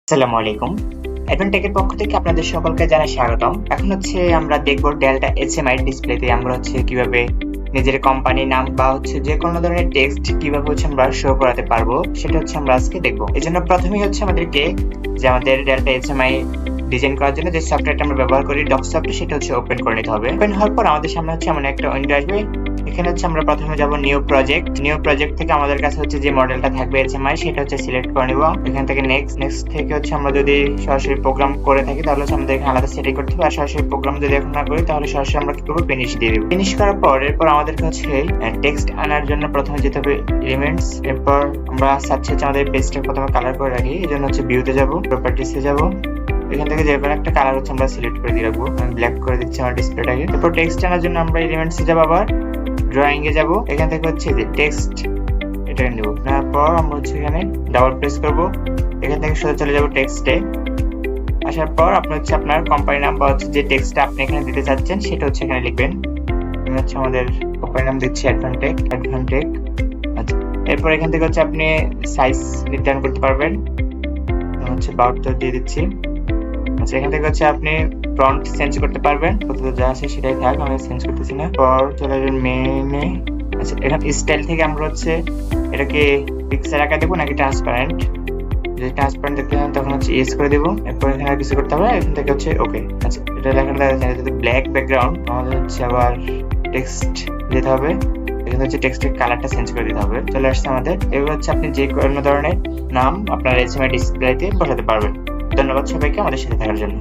আসসালামু আলাইকুম। অ্যাডভেন্টেকের পক্ষ থেকে আপনাদের সকলকে জানাই স্বাগতম। এখন আমরা দেখব ডেল্টা এইচএমআই ডিসপ্লেতে আমরা কিভাবে নিজের কোম্পানি নাম বা যে কোনো ধরনের টেক্সট কিভাবে আমরা শো করাতে পারবো সেটা আমরা আজকে দেখব। এজন্য প্রথমেই আমাদেরকে যে আমাদের ডেল্টা এইচএমআই ডিজাইন করার জন্য যে সফটওয়্যারটা আমরা ব্যবহার করি ডক সফটওয়্যার সেটা ওপেন করে নিতে হবে। ওপেন হওয়ার পর আমাদের সামনে এমন একটা উইন্ডো আসবে। এখানে আমরা প্রথমে যাব নিউ প্রজেক্ট থেকে আমাদের কাছে যে মডেলটা থাকবে এইচএমআই সেটা সিলেক্ট করে নিব। এখান থেকে নেক্সট থেকে আমরা যদি সরাসরি প্রোগ্রাম করে থাকি তাহলে আমাদের এখানে আলাদা সেটিং করতে হবে। আর সরাসরি প্রোগ্রাম যদি এখন না করি তাহলে সরাসরি আমরা কি করব, ফিনিশ দিয়ে দেব। ফিনিশ করার পর এরপর আমাদের কাছে টেক্সট আনার জন্য প্রথমে যেতে হবে এলিমেন্টস। এরপর আমরা চাচ্ছি আমাদের পেজটা প্রথমে কালার করে রাখি। এজন্য ভিউতে যাব, প্রপার্টিসে যাব। এখান থেকে যে কোনো একটা কালার আমরা সিলেক্ট করে দিয়ে রাখবো। আমি ব্ল্যাক করে দিচ্ছি আমার ডিসপ্লেটাকে। এরপর টেক্সট আনার জন্য আমরা এলিমেন্টসে যাব, আবার ড্রয়িং এ যাব। এখান থেকে যে টেক্সট এটা নিব। তারপর আমরা এখানে ডাবল প্রেস করব। এখান থেকে সোজা চলে যাব টেক্সটে। আসার পর আপনি আপনার কোম্পানি নাম বা যে টেক্সটটা আপনি এখানে দিতে চাচ্ছেন সেটা এখানে লিখবেন। আমি আমাদের কোম্পানি নাম দিচ্ছি অ্যাডভান্টেক। আচ্ছা, এরপর এখান থেকে আপনি সাইজ নির্ধারণ করতে পারবেন। আমি 72 দিয়ে দিচ্ছি। আচ্ছা, এখান থেকে আপনি ফন্ট চেঞ্জ করতে পারবেন। প্রথমে যা আছে সেটাই থাক, আমি চেঞ্জ করতেছি না। পর চলে যাবেন মেইনে। আচ্ছা, এখানে স্টাইল থেকে আমরা এটাকে পিক্সেল আকার দেব নাকি ট্রান্সপারেন্ট। যদি ট্রান্সপারেন্ট দেখতে চান তখন ইয়েস করে দেব। এরপর এখানে কিছু করতে হবে। এখান থেকে ওকে। আচ্ছা, এটা লেখাটা যদি ব্ল্যাক ব্যাকগ্রাউন্ড আমাদের আবার টেক্সট দিতে হবে। এখানে টেক্সটের কালারটা চেঞ্জ করে দিতে হবে। চলে আসছে আমাদের। এবার আপনি যে কোনো ধরনের নাম আপনার এইচএমআই ডিসপ্লেতে বসাতে পারবেন। ধন্যবাদ সবাইকে আমাদের সাথে থাকার জন্য।